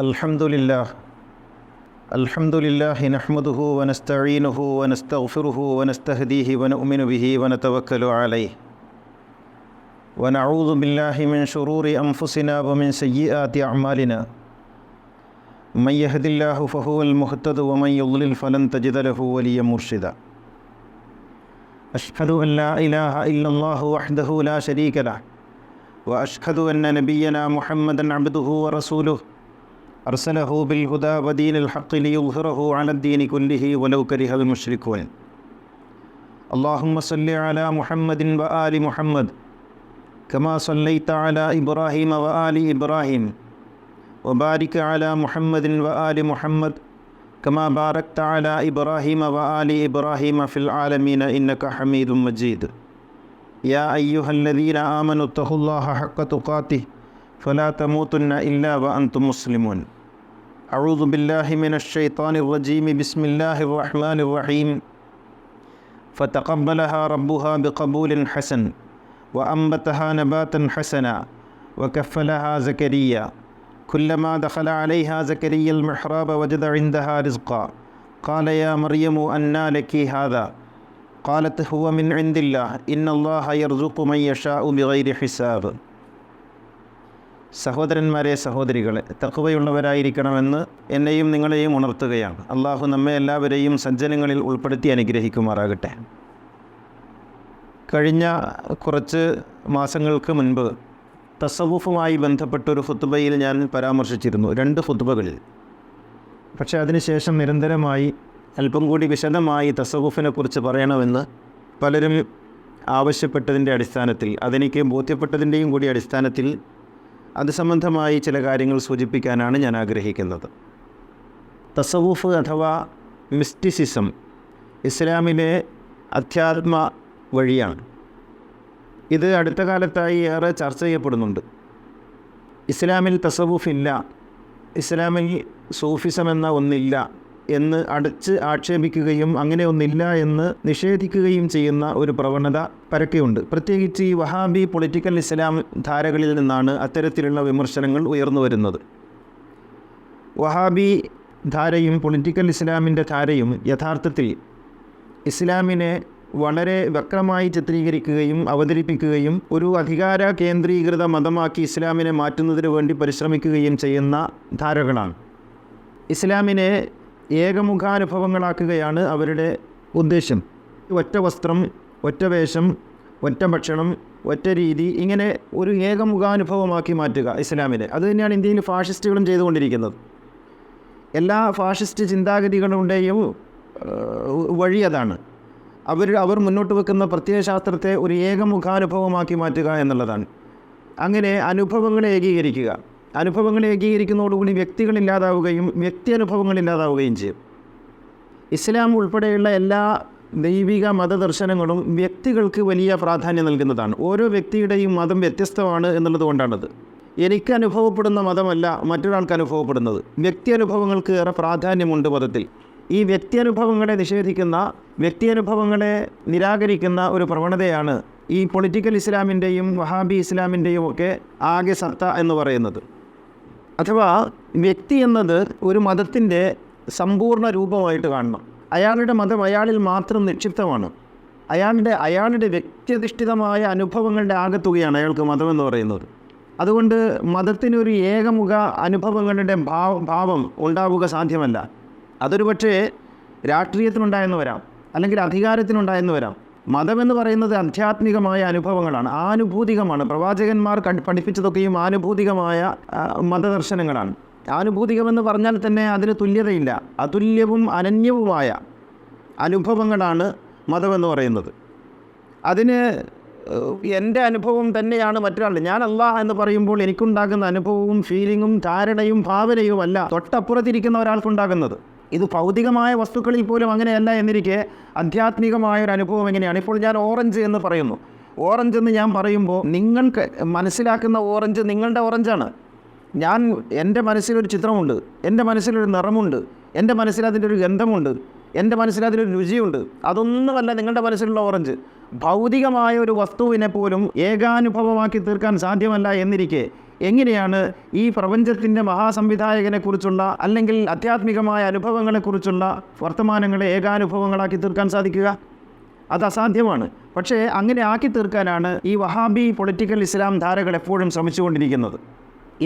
അൽഹംദുലില്ലാഹി നഹ്മദുഹു വനസ്തഈനുഹു വനസ്തഗ്ഫിറുഹു വനസ്തഹ്ദീഹി വനുഅ്മിനു ബിഹി വനതവക്കലു അലൈഹി വനഊദു ബില്ലാഹി മിൻ ശുറൂരി അൻഫുസിനാ വമിൻ സയ്യിആതി അഅ്മാലിനാ മൻ യഹ്ദില്ലാഹു ഫഹുവൽ മുഹ്തദു വമൻ യുദ്ലിൽ ഫലൻ തജിദ ലഹു വലിയ്യൻ മുർഷിദാ. അഷ്ഹദു അൻ ലാ ഇലാഹ ഇല്ലല്ലാഹു വഹ്ദഹു ലാ ശരീക ലഹു വഅഷ്ഹദു അന്ന നബിയ്യനാ മുഹമ്മദൻ അബ്ദുഹു വറസൂലുഹു അർസലഹു ബിൽ ഹുദാ വദീനിൽ ഹഖ് ലിയുദ്ഹിറഹു അലദ്ദീനി കുല്ലിഹി വലൗ കരിഹൽ മുശ്രികൂൻ. അല്ലാഹുമ്മ സ്വല്ലി അലാ മുഹമ്മദിൻ വആലി മുഹമ്മദ് കമാ സ്വല്ലൈത അലാ ഇബ്രാഹീമ വആലി ഇബ്രാഹീം വബാരിക് അലാ മുഹമ്മദിൻ വആലി മുഹമ്മദ് കമാ ബാരക്ത അലാ ഇബ്രാഹീമ വആലി ഇബ്രാഹീമ ഫിൽ ആലമീന ഇന്നക ഹമീദും മജീദ്. യാ അയ്യുഹല്ലദീന ആമനു തഖുല്ലാഹ ഹഖ്ക തുഖാതിഹി فلا تموتن إلا وأنتم مسلمون. أعوذ بالله من الشيطان الرجيم. بسم الله الرحمن الرحيم. فتقبلها ربها بقبول حسن وأنبتها نباتا حسنا وكفلها زكريا. كلما دخل عليها زكريا المحراب وجد عندها رزقا قال يا مريم أنى لك هذا قالت هو من عند الله إن الله يرزق من يشاء بغير حساب. സഹോദരന്മാരെ, സഹോദരികളെ, തഖ്വയുള്ളവരായിരിക്കണമെന്ന് എന്നെയും നിങ്ങളെയും ഉണർത്തുകയാണ്. അള്ളാഹു നമ്മെ എല്ലാവരെയും സജ്ജനങ്ങളിൽ ഉൾപ്പെടുത്തി അനുഗ്രഹിക്കുമാറാകട്ടെ. കഴിഞ്ഞ കുറച്ച് മാസങ്ങൾക്ക് മുൻപ് തസവുഫുമായി ബന്ധപ്പെട്ടൊരു ഖുത്ബയിൽ ഞാൻ പരാമർശിച്ചിരുന്നു, 2 ഖുത്ബകളിൽ. പക്ഷേ അതിനുശേഷം നിരന്തരമായി അല്പം കൂടി വിശദമായി തസവുഫിനെക്കുറിച്ച് പറയണമെന്ന് പലരും ആവശ്യപ്പെട്ടതിൻ്റെ അടിസ്ഥാനത്തിൽ, അതെനിക്ക് ബോധ്യപ്പെട്ടതിൻ്റെയും കൂടി അടിസ്ഥാനത്തിൽ അത് സംബന്ധമായി ചില കാര്യങ്ങൾ സൂചിപ്പിക്കാനാണ് ഞാൻ ആഗ്രഹിക്കുന്നത്. തസവുഫ് അഥവാ മിസ്റ്റിസിസം ഇസ്ലാമിലെ അധ്യാത്മ വഴിയാണ്. ഇത് അടുത്ത കാലത്തായി ഏറെ ചർച്ച ചെയ്യപ്പെടുന്നുണ്ട്. ഇസ്ലാമിൽ തസവുഫ് ഇല്ല, ഇസ്ലാമിൽ സൂഫിസം എന്ന ഒന്നില്ല എന്ന് അടച്ച് ആക്ഷേപിക്കുകയും അങ്ങനെ ഒന്നില്ല എന്ന് നിഷേധിക്കുകയും ചെയ്യുന്ന ഒരു പ്രവണത പരക്കെയുണ്ട്. പ്രത്യേകിച്ച് ഈ വഹാബി പൊളിറ്റിക്കൽ ഇസ്ലാം ധാരകളിൽ നിന്നാണ് അത്തരത്തിലുള്ള വിമർശനങ്ങൾ ഉയർന്നു വരുന്നത്. വഹാബി ധാരയും പൊളിറ്റിക്കൽ ഇസ്ലാമിൻ്റെ ധാരയും യഥാർത്ഥത്തിൽ ഇസ്ലാമിനെ വളരെ വക്രമായി ചിത്രീകരിക്കുകയും അവതരിപ്പിക്കുകയും ഒരു അധികാര കേന്ദ്രീകൃത മതമാക്കി ഇസ്ലാമിനെ മാറ്റുന്നതിന് വേണ്ടി പരിശ്രമിക്കുകയും ചെയ്യുന്ന ധാരകളാണ്. ഇസ്ലാമിനെ ഏകമുഖാനുഭവങ്ങളാക്കുകയാണ് അവരുടെ ഉദ്ദേശം. ഒറ്റ വസ്ത്രം, ഒറ്റ വേഷം, ഒറ്റ ഭക്ഷണം, ഒറ്റ രീതി, ഇങ്ങനെ ഒരു ഏകമുഖാനുഭവമാക്കി മാറ്റുക ഇസ്ലാമിനെ. അതുതന്നെയാണ് ഇന്ത്യയിൽ ഫാഷിസ്റ്റുകളും ചെയ്തുകൊണ്ടിരിക്കുന്നത്. എല്ലാ ഫാഷിസ്റ്റ് ചിന്താഗതികളുടെയും വഴി അതാണ്. അവർ മുന്നോട്ട് വെക്കുന്ന പ്രത്യയശാസ്ത്രത്തെ ഒരു ഏകമുഖാനുഭവമാക്കി മാറ്റുക എന്നുള്ളതാണ്. അങ്ങനെ അനുഭവങ്ങളെ ഏകീകരിക്കുക. അനുഭവങ്ങളെ ഏകീകരിക്കുന്നതോടുകൂടി വ്യക്തികളില്ലാതാവുകയും വ്യക്തി അനുഭവങ്ങളില്ലാതാവുകയും ചെയ്യും. ഇസ്ലാം ഉൾപ്പെടെയുള്ള എല്ലാ ദൈവിക മതദർശനങ്ങളും വ്യക്തികൾക്ക് വലിയ പ്രാധാന്യം നൽകുന്നതാണ്. ഓരോ വ്യക്തിയുടെയും മതം വ്യത്യസ്തമാണ് എന്നുള്ളത് കൊണ്ടാണത്. എനിക്ക് അനുഭവപ്പെടുന്ന മതമല്ല മറ്റൊരാൾക്ക് അനുഭവപ്പെടുന്നത്. വ്യക്തി അനുഭവങ്ങൾക്ക് ഏറെ പ്രാധാന്യമുണ്ട് മതത്തിൽ. ഈ വ്യക്തി അനുഭവങ്ങളെ നിഷേധിക്കുന്ന, വ്യക്തി അനുഭവങ്ങളെ നിരാകരിക്കുന്ന ഒരു പ്രവണതയാണ് ഈ പൊളിറ്റിക്കൽ ഇസ്ലാമിൻ്റെയും വഹാബി ഇസ്ലാമിൻ്റെയും ഒക്കെ ആകെ സത്ത എന്ന് പറയുന്നത്. അഥവാ വ്യക്തി എന്നത് ഒരു മതത്തിൻ്റെ സമ്പൂർണ്ണ രൂപമായിട്ട് കാണണം. അയാളുടെ മതം അയാളിൽ മാത്രം നിക്ഷിപ്തമാണ്. അയാളുടെ വ്യക്തിയധിഷ്ഠിതമായ അനുഭവങ്ങളുടെ ആകെത്തുകയാണ് അയാൾക്ക് മതമെന്ന് പറയുന്നത്. അതുകൊണ്ട് മതത്തിനൊരു ഏകമുഖ അനുഭവങ്ങളുടെ ഭാവം ഉണ്ടാവുക സാധ്യമല്ല. അതൊരു പക്ഷേ രാഷ്ട്രീയത്തിനുണ്ടായെന്ന് വരാം, അല്ലെങ്കിൽ അധികാരത്തിനുണ്ടായെന്ന് വരാം. മതമെന്ന് പറയുന്നത് ആധ്യാത്മികമായ അനുഭവങ്ങളാണ്, ആനുഭൂതികമാണ്. പ്രവാചകന്മാർ പഠിപ്പിച്ചതൊക്കെയും ആനുഭൂതികമായ മതദർശനങ്ങളാണ്. ആനുഭൂതികമെന്ന് പറഞ്ഞാൽ തന്നെ അതിന് തുല്യതയില്ല. അതുല്യവും അനന്യവുമായ അനുഭവങ്ങളാണ് മതമെന്ന് പറയുന്നത്. അതിന് എൻ്റെ അനുഭവം തന്നെയാണ് മറ്റൊരാളുടെ. ഞാൻ അല്ലാഹ് എന്ന് പറയുമ്പോൾ എനിക്കുണ്ടാകുന്ന അനുഭവവും ഫീലിങ്ങും ധാരണയും ഭാവനയുമല്ല തൊട്ടപ്പുറത്തിരിക്കുന്ന ഒരാൾക്കുണ്ടാകുന്നത്. ഇത് ഭൗതികമായ വസ്തുക്കളിൽ പോലും അങ്ങനെയല്ല എന്നിരിക്കെ ആധ്യാത്മികമായൊരു അനുഭവം എങ്ങനെയാണ്? ഇപ്പോൾ ഞാൻ ഓറഞ്ച് എന്ന് പറയുന്നു. ഓറഞ്ച് എന്ന് ഞാൻ പറയുമ്പോൾ നിങ്ങൾക്ക് മനസ്സിലാക്കുന്ന ഓറഞ്ച് നിങ്ങളുടെ ഓറഞ്ചാണ്. എൻ്റെ മനസ്സിലൊരു ചിത്രമുണ്ട്, എൻ്റെ മനസ്സിലൊരു നിറമുണ്ട്, എൻ്റെ മനസ്സിൽ അതിൻ്റെ ഒരു ഗന്ധമുണ്ട്, എൻ്റെ മനസ്സിൽ അതിനൊരു രുചിയുണ്ട്. അതൊന്നുമല്ല നിങ്ങളുടെ മനസ്സിലുള്ള ഓറഞ്ച്. ഭൗതികമായ ഒരു വസ്തുവിനെ പോലും ഏകാനുഭവമാക്കി തീർക്കാൻ സാധ്യമല്ല എന്നിരിക്കെ എങ്ങനെയാണ് ഈ പ്രപഞ്ചത്തിൻ്റെ മഹാസംവിധായകനെക്കുറിച്ചുള്ള അല്ലെങ്കിൽ ആധ്യാത്മികമായ അനുഭവങ്ങളെക്കുറിച്ചുള്ള വർത്തമാനങ്ങളെ ഏകാനുഭവങ്ങളാക്കി തീർക്കാൻ സാധിക്കുക? അത് അസാധ്യമാണ്. പക്ഷേ അങ്ങനെ ആക്കി തീർക്കാനാണ് ഈ വഹാബി പൊളിറ്റിക്കൽ ഇസ്ലാം ധാരകൾ എപ്പോഴും ശ്രമിച്ചുകൊണ്ടിരിക്കുന്നത്.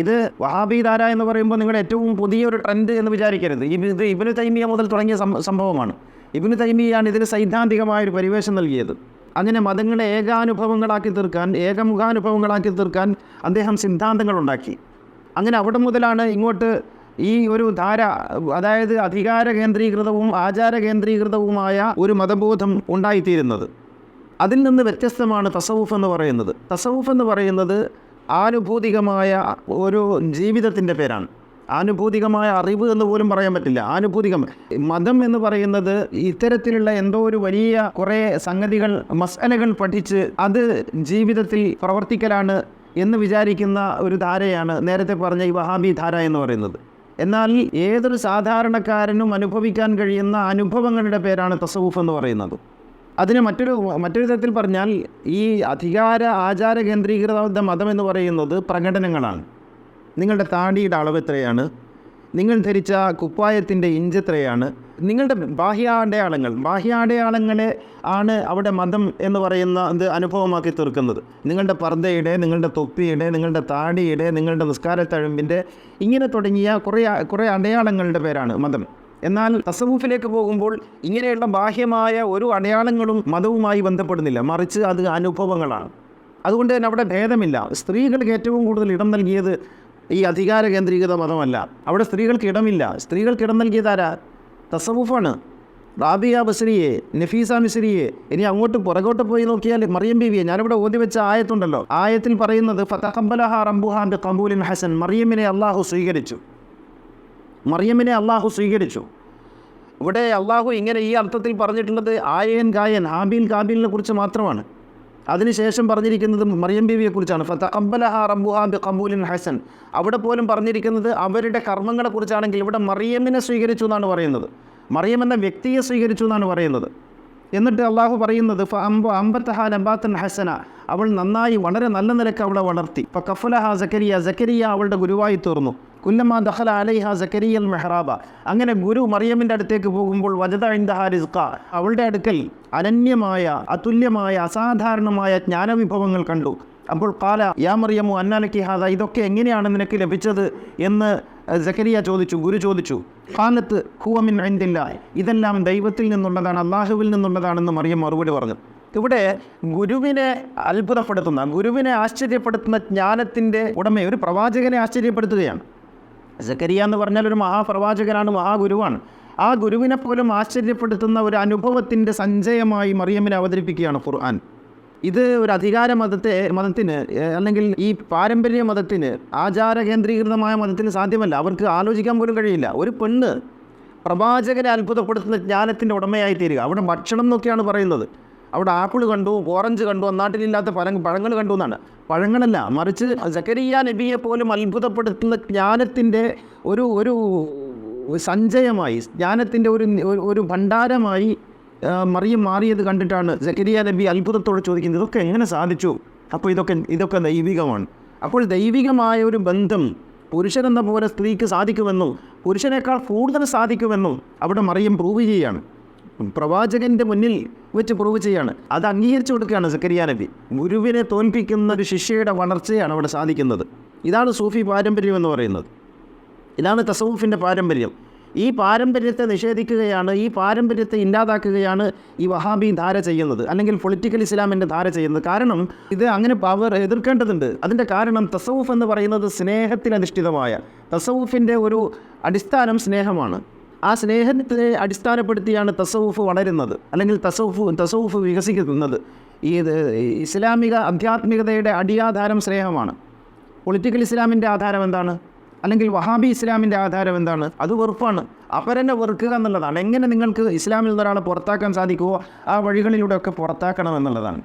ഇത് വഹാബി ധാര എന്ന് പറയുമ്പോൾ നിങ്ങളുടെ ഏറ്റവും പുതിയൊരു ട്രെൻഡ് എന്ന് വിചാരിക്കരുത്. ഇത് ഇബ്നു തൈമിയ മുതൽ തുടങ്ങിയ സംഭവമാണ്. ഇബ്നു തൈമിയാണ് ഇതിന് സൈദ്ധാന്തികമായൊരു പരിവേഷം നൽകിയത്. അങ്ങനെ മതങ്ങളെ ഏകാനുഭവങ്ങളാക്കി തീർക്കാൻ, ഏകമുഖാനുഭവങ്ങളാക്കി തീർക്കാൻ അദ്ദേഹം സിദ്ധാന്തങ്ങളുണ്ടാക്കി. അങ്ങനെ അവിടെ മുതലാണ് ഇങ്ങോട്ട് ഈ ഒരു ധാര, അതായത് അധികാര കേന്ദ്രീകൃതവും ആചാര കേന്ദ്രീകൃതവുമായ ഒരു മതബോധം ഉണ്ടായിത്തീരുന്നത്. അതിൽ നിന്ന് വ്യത്യസ്തമാണ് തസവുഫ് എന്ന് പറയുന്നത്. തസവുഫ് എന്ന് പറയുന്നത് ആനുഭൂതികമായ ഒരു ജീവിതത്തിൻ്റെ പേരാണ്. ആനുഭൂതികമായ അറിവ് എന്ന് പോലും പറയാൻ പറ്റില്ല. ആനുഭൂതികം. മതം എന്ന് പറയുന്നത് ഇത്തരത്തിലുള്ള എന്തോ ഒരു വലിയ കുറേ സംഗതികൾ, മസ്അലകൾ പഠിച്ച് അത് ജീവിതത്തിൽ പ്രവർത്തിക്കലാണ് എന്ന് വിചാരിക്കുന്ന ഒരു ധാരയാണ് നേരത്തെ പറഞ്ഞ ഈ വഹാബി ധാര എന്ന് പറയുന്നത്. എന്നാൽ ഏതൊരു സാധാരണക്കാരനും അനുഭവിക്കാൻ കഴിയുന്ന അനുഭവങ്ങളുടെ പേരാണ് തസവുഫ് എന്ന് പറയുന്നത്. അതിന് മറ്റൊരു തരത്തിൽ പറഞ്ഞാൽ ഈ അധികാര ആചാര കേന്ദ്രീകൃത മതം എന്ന് പറയുന്നത് പ്രകടനങ്ങളാണ്. നിങ്ങളുടെ താടിയുടെ അളവ് എത്രയാണ്, നിങ്ങൾ ധരിച്ച കുപ്പായത്തിൻ്റെ ഇഞ്ച് എത്രയാണ്, നിങ്ങളുടെ ബാഹ്യാടയാളങ്ങളെ ആണ് അവിടെ മതം എന്ന് പറയുന്ന ഇത് അനുഭവമാക്കി തീർക്കുന്നത്. നിങ്ങളുടെ പർദ്ദയുടെ, നിങ്ങളുടെ തൊപ്പിയുടെ, നിങ്ങളുടെ താടിയുടെ, നിങ്ങളുടെ നിസ്കാരത്തഴമ്പിൻ്റെ, ഇങ്ങനെ തുടങ്ങിയ കുറേ അടയാളങ്ങളുടെ പേരാണ് മതം. എന്നാൽ തസവുഫിലേക്ക് പോകുമ്പോൾ ഇങ്ങനെയുള്ള ബാഹ്യമായ ഒരു അടയാളങ്ങളും മതവുമായി ബന്ധപ്പെടുന്നില്ല, മറിച്ച് അത് അനുഭവങ്ങളാണ്. അതുകൊണ്ട് തന്നെ അവിടെ ഭേദമില്ല. സ്ത്രീകൾക്ക് ഏറ്റവും കൂടുതൽ ഇടം നൽകിയത് ഈ അധികാര കേന്ദ്രീകൃത മതമല്ല. അവിടെ സ്ത്രീകൾക്ക് ഇടമില്ല. സ്ത്രീകൾക്ക് ഇടം നൽകിയതാരാ? തസവുഫാണ്. റാബിയ ബസ്രിയെ, നഫീസ മിസ്രിയെ, ഇനി അങ്ങോട്ട് പുറകോട്ട് പോയി നോക്കിയാൽ മറിയം ബീവിയെ, ഞാനിവിടെ ഓതി വെച്ച ആയത്തുണ്ടല്ലോ, ആയത്തിൽ പറയുന്നത് ഫതഖബ്ബലഹ റബ്ബുഹാ ബിഖബൂലിൻ ഹസൻ, മറിയമിനെ അള്ളാഹു സ്വീകരിച്ചു. ഇവിടെ അള്ളാഹു ഇങ്ങനെ ഈ അർത്ഥത്തിൽ പറഞ്ഞിട്ടുള്ളത് ആയൻ കായൻ, ഹാബീൽ കാബീലിനെ കുറിച്ച് മാത്രമാണ്. അതിനുശേഷം പറഞ്ഞിരിക്കുന്നത് മറിയം ബീവിയെക്കുറിച്ചാണ്. ഫതഖബ്ബലഹ റബ്ബുഹാ ബിഖബൂലിൻ ഹസൻ. അവിടെ പോലും പറഞ്ഞിരിക്കുന്നത് അവരുടെ കർമ്മങ്ങളെക്കുറിച്ചാണെങ്കിൽ ഇവിടെ മറിയമിനെ സ്വീകരിച്ചു എന്നാണ് പറയുന്നത്. മറിയം എന്ന വ്യക്തിയെ സ്വീകരിച്ചു എന്നാണ് പറയുന്നത്. എന്നിട്ട് അള്ളാഹു പറയുന്നത് അമ്പത്തഹ നബാത്തൻ ഹസന, അവൾ നന്നായി വളരെ നല്ല നിലക്ക് അവളെ വളർത്തി. ഇപ്പോൾ കഫലഹ സക്കരിയ അവളുടെ ഗുരുവായി തീർന്നു. കുല്ലമ്മ ദഖല അലൈഹ സക്കരിയൽ മെഹ്റാബ, അങ്ങനെ ഗുരു മറിയമിൻ്റെ അടുത്തേക്ക് പോകുമ്പോൾ വജദ ഇൻദഹ റിസ്ഖ, അവളുടെ അടുക്കൽ അനന്യമായ, അതുല്യമായ, അസാധാരണമായ ജ്ഞാനവിഭവങ്ങൾ കണ്ടു. അപ്പോൾ ഖാല യാ മറിയമു അന്നാലക്കി ഹാദ, ഇതൊക്കെ എങ്ങനെയാണ് നിനക്ക് ലഭിച്ചത് എന്ന് സക്കരിയ ചോദിച്ചു, ഗുരു ചോദിച്ചു. ഖാലത്ത് ഹുവ മിൻ ഇൻദില്ലാഹ്, ഇതെല്ലാം ദൈവത്തിൽ നിന്നുള്ളതാണ്, അള്ളാഹുവിൽ നിന്നുള്ളതാണെന്ന് മറിയം മറുപടി പറഞ്ഞു. ഇവിടെ ഗുരുവിനെ അത്ഭുതപ്പെടുത്തുന്ന, ഗുരുവിനെ ആശ്ചര്യപ്പെടുത്തുന്ന ജ്ഞാനത്തിൻ്റെ ഉടമ ഒരു പ്രവാചകനെ ആശ്ചര്യപ്പെടുത്തുകയാണ്. സക്കരിയ എന്ന് പറഞ്ഞാൽ ഒരു മഹാപ്രവാചകനാണ്, മഹാഗുരുവാണ്. ആ ഗുരുവിനെ പോലും ആശ്ചര്യപ്പെടുത്തുന്ന ഒരു അനുഭവത്തിൻ്റെ സഞ്ചയമായി മറിയമിനെ അവതരിപ്പിക്കുകയാണ് ഖുർആൻ. ഇത് ഒരു അധികാര മതത്തിന് അല്ലെങ്കിൽ ഈ പാരമ്പര്യ മതത്തിന്, ആചാര കേന്ദ്രീകൃതമായ മതത്തിന് സാധ്യമല്ല. അവർക്ക് ആലോചിക്കാൻ പോലും കഴിയില്ല. ഒരു പെണ്ണ് പ്രവാചകനെ അത്ഭുതപ്പെടുത്തുന്ന ജ്ഞാനത്തിൻ്റെ ഉടമയായി തീരുക. അവിടെ ഭക്ഷണം എന്നൊക്കെയാണ് പറയുന്നത്. അവിടെ ആപ്പിൾ കണ്ടു, ഓറഞ്ച് കണ്ടു, നാട്ടിലില്ലാത്ത പഴങ്ങൾ കണ്ടു എന്നാണ്. പഴങ്ങളല്ല, മറിച്ച് സക്കരിയ നബിയെ പോലും അത്ഭുതപ്പെടുത്തുന്ന ജ്ഞാനത്തിൻ്റെ ഒരു സഞ്ചയമായി, ജ്ഞാനത്തിൻ്റെ ഒരു ഭണ്ഡാരമായി മറിയം മാറിയത് കണ്ടിട്ടാണ് സക്കരിയ നബി അത്ഭുതത്തോടെ ചോദിക്കുന്നത്, ഇതൊക്കെ എങ്ങനെ സാധിച്ചു? അപ്പോൾ ഇതൊക്കെ ദൈവികമാണ്. അപ്പോൾ ദൈവികമായ ഒരു ബന്ധം പുരുഷനെന്ന പോലെ സ്ത്രീക്ക് സാധിക്കുമെന്നും പുരുഷനേക്കാൾ കൂടുതൽ സാധിക്കുമെന്നും അവിടെ മറിയം പ്രൂവ് ചെയ്യുകയാണ്. പ്രവാചകൻ്റെ മുന്നിൽ വെച്ച് പ്രൂവ് ചെയ്യാണ്. അത് അംഗീകരിച്ചു കൊടുക്കുകയാണ് സക്കരിയ നബി. ഗുരുവിനെ തോൽപ്പിക്കുന്ന ഒരു ശിഷ്യയുടെ വളർച്ചയാണ് അവിടെ സാധിക്കുന്നത്. ഇതാണ് സൂഫി പാരമ്പര്യം എന്ന് പറയുന്നത്. ഇതാണ് തസവുഫിൻ്റെ പാരമ്പര്യം. ഈ പാരമ്പര്യത്തെ നിഷേധിക്കുകയാണ്, ഈ പാരമ്പര്യത്തെ ഇല്ലാതാക്കുകയാണ് ഈ വഹാബി ധാര ചെയ്യുന്നത്, അല്ലെങ്കിൽ പൊളിറ്റിക്കൽ ഇസ്ലാമിൻ്റെ ധാര ചെയ്യുന്നത്. കാരണം ഇത് അങ്ങനെ അവർ എതിർക്കേണ്ടതുണ്ട്. അതിൻ്റെ കാരണം തസവുഫ് എന്ന് പറയുന്നത് സ്നേഹത്തിനധിഷ്ഠിതമായ, തസവുഫിൻ്റെ ഒരു അടിസ്ഥാനം സ്നേഹമാണ്. ആ സ്നേഹത്തെ അടിസ്ഥാനപ്പെടുത്തിയാണ് തസവുഫ് വളരുന്നത്, അല്ലെങ്കിൽ തസവുഫ് വികസിക്കുന്നത്. ഇസ്ലാമിക ആധ്യാത്മികതയുടെ അടിയാധാരം സ്നേഹമാണ്. പൊളിറ്റിക്കൽ ഇസ്ലാമിൻ്റെ ആധാരം എന്താണ്? അല്ലെങ്കിൽ വഹാബി ഇസ്ലാമിൻ്റെ ആധാരം എന്താണ്? അത് വെറുപ്പാണ്. അപരനെ വെറുക്കുക എന്നുള്ളതാണ്. എങ്ങനെ നിങ്ങൾക്ക് ഇസ്ലാമിൽ നിന്ന് ഒരാളെ പുറത്താക്കാൻ സാധിക്കുമോ ആ വഴികളിലൂടെയൊക്കെ പുറത്താക്കണം എന്നുള്ളതാണ്.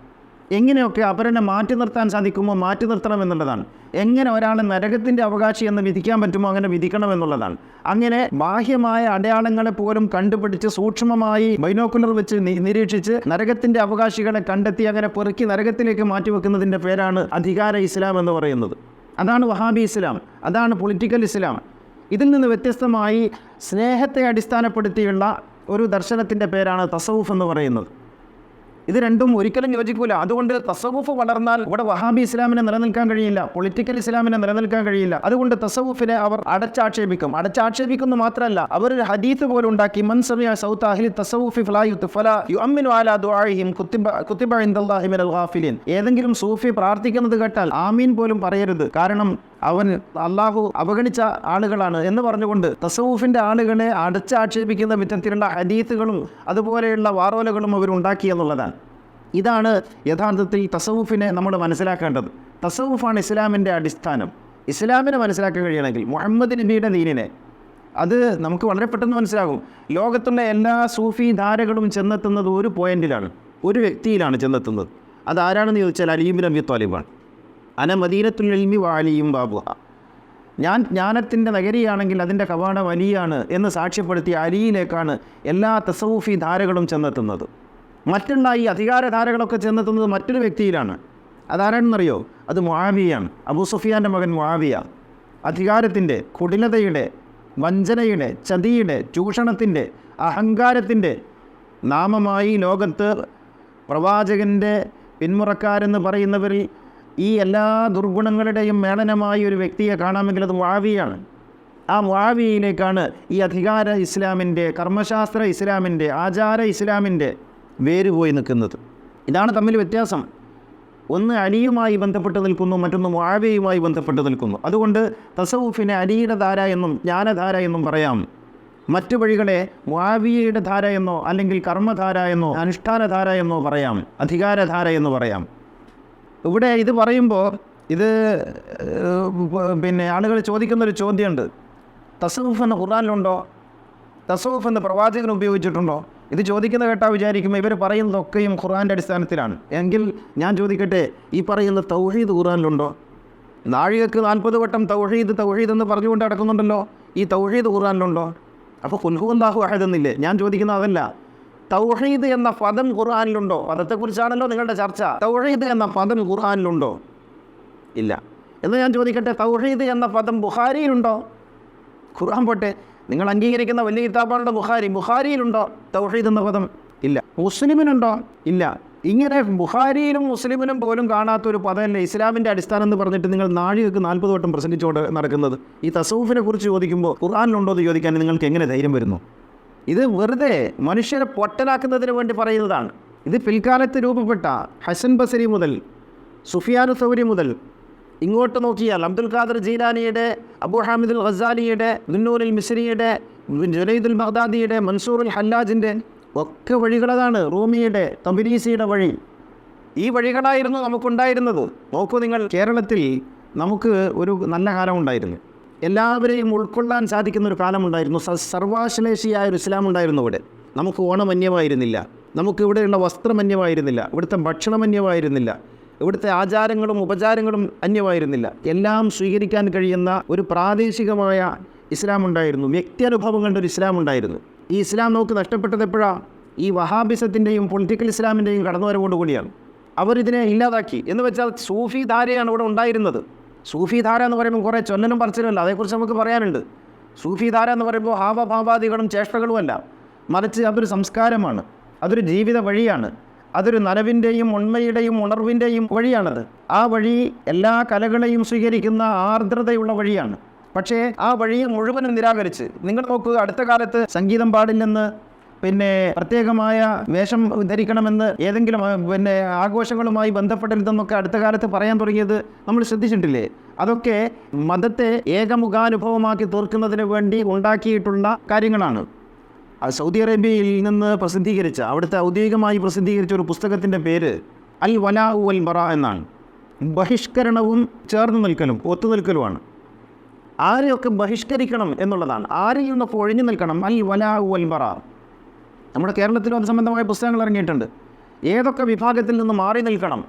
എങ്ങനെയൊക്കെ അപരനെ മാറ്റി നിർത്താൻ സാധിക്കുമോ മാറ്റി നിർത്തണം എന്നുള്ളതാണ്. എങ്ങനെ ഒരാളെ നരകത്തിൻ്റെ അവകാശി എന്ന് വിധിക്കാൻ പറ്റുമോ അങ്ങനെ വിധിക്കണം എന്നുള്ളതാണ്. അങ്ങനെ ബാഹ്യമായ അടയാളങ്ങളെ പോലും കണ്ടുപിടിച്ച് സൂക്ഷ്മമായി ബൈനോക്കുലർ വെച്ച് നിരീക്ഷിച്ച് നരകത്തിൻ്റെ അവകാശികളെ കണ്ടെത്തി അങ്ങനെ പെറുക്കി നരകത്തിലേക്ക് മാറ്റിവെക്കുന്നതിൻ്റെ പേരാണ് അധികാര ഇസ്ലാം എന്ന് പറയുന്നത്. അതാണ് വഹാബി ഇസ്ലാം, അതാണ് പൊളിറ്റിക്കൽ ഇസ്ലാം. ഇതിൽ നിന്ന് വ്യത്യസ്തമായി സ്നേഹത്തെ അടിസ്ഥാനപ്പെടുത്തിയുള്ള ഒരു ദർശനത്തിൻ്റെ പേരാണ് തസവുഫ് എന്ന് പറയുന്നത്. ഇത് രണ്ടും ഒരിക്കലും യോജിക്കൂല. അതുകൊണ്ട് തസവുഫ് വളർന്നാൽ ഇവിടെ വഹാബി ഇസ്ലാമിനെ നിലനിൽക്കാൻ കഴിയില്ല, പൊളിറ്റിക്കൽ ഇസ്ലാമിനെ നിലനിൽക്കാൻ കഴിയില്ല. അതുകൊണ്ട് തസവുഫിനെ അവർ അടച്ചാക്ഷേപിക്കുന്നു മാത്രമല്ല, അവർ ഒരു ഹദീത്ത് പോലും ഉണ്ടാക്കി, മൻ സമിഅ സൗത അഹ്ലി തസവുഫി ഫലാ യുഅമ്മിനു അലാ ദുആഇഹിം കുതിബ ഇൻദല്ലാഹി മിനൽ ഗാഫിലിൻ. ഏതെങ്കിലും സൂഫി പ്രാർത്ഥിക്കുന്നത് കേട്ടാൽ ആമീൻ പോലും പറയരുത്, കാരണം അവൻ അള്ളാഹു അവഗണിച്ച ആളുകളാണ് എന്ന് പറഞ്ഞുകൊണ്ട് തസവുഫിൻ്റെ ആളുകളെ അടച്ചാക്ഷേപിക്കുന്ന വിധത്തിലുള്ള ഹദീത്തുകളും അതുപോലെയുള്ള വാറോലകളും അവരുണ്ടാക്കി എന്നുള്ളതാണ്. ഇതാണ് യഥാർത്ഥത്തിൽ തസവുഫിനെ നമ്മൾ മനസ്സിലാക്കേണ്ടത്. തസവുഫാണ് ഇസ്ലാമിൻ്റെ അടിസ്ഥാനം. ഇസ്ലാമിനെ മനസ്സിലാക്കാൻ കഴിയണമെങ്കിൽ മുഹമ്മദ് നബിയുടെ ദീനിനെ, അത് നമുക്ക് വളരെ പെട്ടെന്ന് മനസ്സിലാകും. ലോകത്തുള്ള എല്ലാ സൂഫി ധാരകളും ചെന്നെത്തുന്നത് ഒരു പോയിന്റിലാണ്, ഒരു വ്യക്തിയിലാണ് ചെന്നെത്തുന്നത്. അതാരാണെന്ന് ചോദിച്ചാൽ അലി ഇബ്നു അബീ ത്വാലിബാണ്. അന മദീനത്തുൽ ഇൽമി വഅലിയും ബാബുഹ. ഞാൻ ജ്ഞാനത്തിൻ്റെ നഗരിയാണെങ്കിൽ അതിൻ്റെ കവാടം അലിയാണ് എന്ന് സാക്ഷ്യപ്പെടുത്തിയ അലിയിലേക്കാണ് എല്ലാ തസവുഫി ധാരകളും ചെന്നെത്തുന്നത്. മറ്റുള്ള ഈ അധികാരധാരകളൊക്കെ ചെന്നെത്തുന്നത് മറ്റൊരു വ്യക്തിയിലാണ്. അതാരാണെന്നറിയോ? അത് മുആവിയാണ്, അബൂ സുഫിയാൻ്റെ മകൻ മുആവിയ. അധികാരത്തിൻ്റെ, കുടിലതയുടെ, വഞ്ചനയുടെ, ചതിയുടെ, ചൂഷണത്തിൻ്റെ, അഹങ്കാരത്തിൻ്റെ നാമമായി ലോകത്ത് പ്രവാചകൻ്റെ പിന്മുറക്കാരെന്ന് പറയുന്നവരിൽ ഈ എല്ലാ ദുർഗുണങ്ങളുടെയും മേളനമായ ഒരു വ്യക്തിയെ കാണാമെങ്കിൽ അത് മുആവിയാണ്. ആ മുആവിയയിലേക്കാണ് ഈ അധികാര ഇസ്ലാമിൻ്റെ, കർമ്മശാസ്ത്ര ഇസ്ലാമിൻ്റെ, ആചാര ഇസ്ലാമിൻ്റെ വേര് പോയി നിൽക്കുന്നത്. ഇതാണ് തമ്മിൽ വ്യത്യാസം. ഒന്ന് അലിയുമായി ബന്ധപ്പെട്ട് നിൽക്കുന്നു, മറ്റൊന്ന് മുആവിയയുമായി ബന്ധപ്പെട്ട് നിൽക്കുന്നു. അതുകൊണ്ട് തസവുഫിനെ അലിയുടെ ധാര എന്നും ജ്ഞാനധാര എന്നും പറയാം. മറ്റു വഴികളെ മുആവിയയുടെ ധാര എന്നോ അല്ലെങ്കിൽ കർമ്മധാര എന്നോ അനുഷ്ഠാനധാര എന്നോ പറയാം, അധികാരധാര എന്ന് പറയാം. ഇവിടെ ഇത് പറയുമ്പോൾ ഇത് ആളുകൾ ചോദിക്കുന്നൊരു ചോദ്യമുണ്ട്, തസവുഫ് എന്ന ഖുർആനിലുണ്ടോ? തസവുഫ് എന്ന് പ്രവാചകൻ ഉപയോഗിച്ചിട്ടുണ്ടോ? ഇത് ചോദിക്കുന്ന കേട്ടാൽ വിചാരിക്കുമ്പോൾ ഇവർ പറയുന്നതൊക്കെയും ഖുർആൻ്റെ അടിസ്ഥാനത്തിലാണ്. എങ്കിൽ ഞാൻ ചോദിക്കട്ടെ, ഈ പറയുന്ന തൗഹീദ് ഖുർആനിലുണ്ടോ? നാഴികക്ക് 40 വട്ടം തൗഹീദ് എന്ന് പറഞ്ഞുകൊണ്ട് നടക്കുന്നുണ്ടല്ലോ. ഈ തൗഹീദ് ഖുർആനിലുണ്ടോ? അപ്പോൾ ഖുൽ ഹുവല്ലാഹു അഹദ് എന്നില്ലേ? ഞാൻ ചോദിക്കുന്നത് അതല്ല. തൗഹീദ് എന്ന പദം ഖുർആനിലുണ്ടോ? പദത്തെക്കുറിച്ചാണല്ലോ നിങ്ങളുടെ ചർച്ച. തൗഹീദ് എന്ന പദം ഖുർആനിലുണ്ടോ? ഇല്ല. എന്ന് ഞാൻ ചോദിക്കട്ടെ, തൗഹീദ് എന്ന പദം ബുഖാരിയിലുണ്ടോ? ഖുർആൻ പോട്ടെ, നിങ്ങൾ അംഗീകരിക്കുന്ന വലിയ കിതാബാണല്ലോ ബുഖാരിയിലുണ്ടോ തൗഹീദ് എന്ന പദം? ഇല്ല. മുസ്ലിമിനുണ്ടോ? ഇല്ല. ഇങ്ങനെ ബുഖാരിയിലും മുസ്ലിമിനും പോലും കാണാത്തൊരു പദമല്ലേ ഇസ്ലാമിൻ്റെ അടിസ്ഥാനം എന്ന് പറഞ്ഞിട്ട് നിങ്ങൾ നാഴികക്ക് 40 വട്ടം പ്രസംഗിച്ചുകൊണ്ട് നടക്കുന്നത്. ഈ തസവുഫിനെ കുറിച്ച് ചോദിക്കുമ്പോൾ ഖുർആനിലുണ്ടോ എന്ന് ചോദിക്കാൻ നിങ്ങൾക്ക് എങ്ങനെ ധൈര്യം വരുന്നു? ഇത് വെറുതെ മനുഷ്യരെ പൊട്ടനാക്കുന്നതിന് വേണ്ടി പറയുന്നതാണ്. ഇത് പിൽക്കാലത്ത് രൂപപ്പെട്ട ഹസൻ ബസരി മുതൽ സുഫിയാനു സൗരി മുതൽ ഇങ്ങോട്ട് നോക്കിയാൽ അബ്ദുൽ ഖാദർ ജീലാനിയുടെ, അബൂ ഹാമിദുൽ ഗസാലിയുടെ, ദുന്നൂറുൽ മിസ്രിയുടെ, ജുനൈദുൽ ബഗ്ദാദിയുടെ, മൻസൂറുൽ ഹല്ലാജിൻ്റെ ഒക്കെ വഴികളതാണ്. റൂമിയുടെ, തബരീസിയുടെ വഴി. ഈ വഴികളായിരുന്നു നമുക്കുണ്ടായിരുന്നത്. നോക്കൂ നിങ്ങൾ, കേരളത്തിൽ നമുക്ക് ഒരു നല്ല കാലമുണ്ടായിരുന്നു. എല്ലാവരെയും ഉൾക്കൊള്ളാൻ സാധിക്കുന്ന ഒരു കാലമുണ്ടായിരുന്നു. സർവാശ്ലേഷിയായ ഒരു ഇസ്ലാം ഉണ്ടായിരുന്നു ഇവിടെ. നമുക്ക് ഓണം അന്യമായിരുന്നില്ല, നമുക്ക് ഇവിടെയുള്ള വസ്ത്രം അന്യമായിരുന്നില്ല, ഇവിടുത്തെ ഭക്ഷണം അന്യമായിരുന്നില്ല, ഇവിടുത്തെ ആചാരങ്ങളും ഉപചാരങ്ങളും അന്യമായിരുന്നില്ല. എല്ലാം സ്വീകരിക്കാൻ കഴിയുന്ന ഒരു പ്രാദേശികമായ ഇസ്ലാം ഉണ്ടായിരുന്നു. വ്യക്തി അനുഭവങ്ങളുടെ ഒരു ഇസ്ലാം ഉണ്ടായിരുന്നു. ഈ ഇസ്ലാം നമുക്ക് നഷ്ടപ്പെട്ടത് എപ്പോഴാണ്? ഈ വഹാബിസത്തിൻ്റെയും പൊളിറ്റിക്കൽ ഇസ്ലാമിൻ്റെയും കടന്നുവരവോടുകൂടിയാണ്. അവരിതിനെ ഇല്ലാതാക്കി. എന്ന് വെച്ചാൽ സൂഫി ധാരയാണ് ഇവിടെ ഉണ്ടായിരുന്നത്. സൂഫി ധാര എന്ന് പറയുമ്പോൾ കുറേ ചൊല്ലനും പറച്ചിലുമല്ല, അതേക്കുറിച്ച് നമുക്ക് പറയാനുണ്ട്. സൂഫി ധാര എന്ന് പറയുമ്പോൾ ഹാവഭാവാദികളും ചേഷ്ടകളുമല്ല, മറിച്ച് അതൊരു സംസ്കാരമാണ്, അതൊരു ജീവിത വഴിയാണ്, അതൊരു നനവിൻ്റെയും ഉണ്മയുടെയും ഉണർവിൻ്റെയും വഴിയാണത്. ആ വഴി എല്ലാ കലകളെയും സ്വീകരിക്കുന്ന ആർദ്രതയുള്ള വഴിയാണ്. പക്ഷേ ആ വഴിയെ മുഴുവനും നിരാകരിച്ച് നിങ്ങൾ നോക്കുക, അടുത്ത കാലത്ത് സംഗീതം പാടില്ലെന്ന്, പ്രത്യേകമായ വേഷം ധരിക്കണമെന്ന്, ഏതെങ്കിലും ആഘോഷങ്ങളുമായി ബന്ധപ്പെടരുതെന്നൊക്കെ അടുത്ത കാലത്ത് പറയാൻ തുടങ്ങിയത് നമ്മൾ ശ്രദ്ധിച്ചിട്ടില്ലേ? അതൊക്കെ മതത്തെ ഏകമുഖാനുഭവമാക്കി തീർക്കുന്നതിന് വേണ്ടി ഉണ്ടാക്കിയിട്ടുള്ള കാര്യങ്ങളാണ്. സൗദി അറേബ്യയിൽ നിന്ന് പ്രസിദ്ധീകരിച്ച, അവിടുത്തെ ഔദ്യോഗികമായി പ്രസിദ്ധീകരിച്ച ഒരു പുസ്തകത്തിൻ്റെ പേര് അൽ വലാഉ വൽ ബറാ എന്നാണ്. ബഹിഷ്കരണവും ചേർന്ന് നിൽക്കലും ഒത്തുനിൽക്കലുമാണ്. ആരെയൊക്കെ ബഹിഷ്കരിക്കണം എന്നുള്ളതാണ്, ആരെയും നിന്നൊക്കെ ഒഴിഞ്ഞു നിൽക്കണം. അൽ വലാഉ വൽ ബറാ. നമ്മുടെ കേരളത്തിലും അത് സംബന്ധമായ പുസ്തകങ്ങൾ ഇറങ്ങിയിട്ടുണ്ട്. ഏതൊക്കെ വിഭാഗത്തിൽ നിന്ന് മാറി നിൽക്കണം,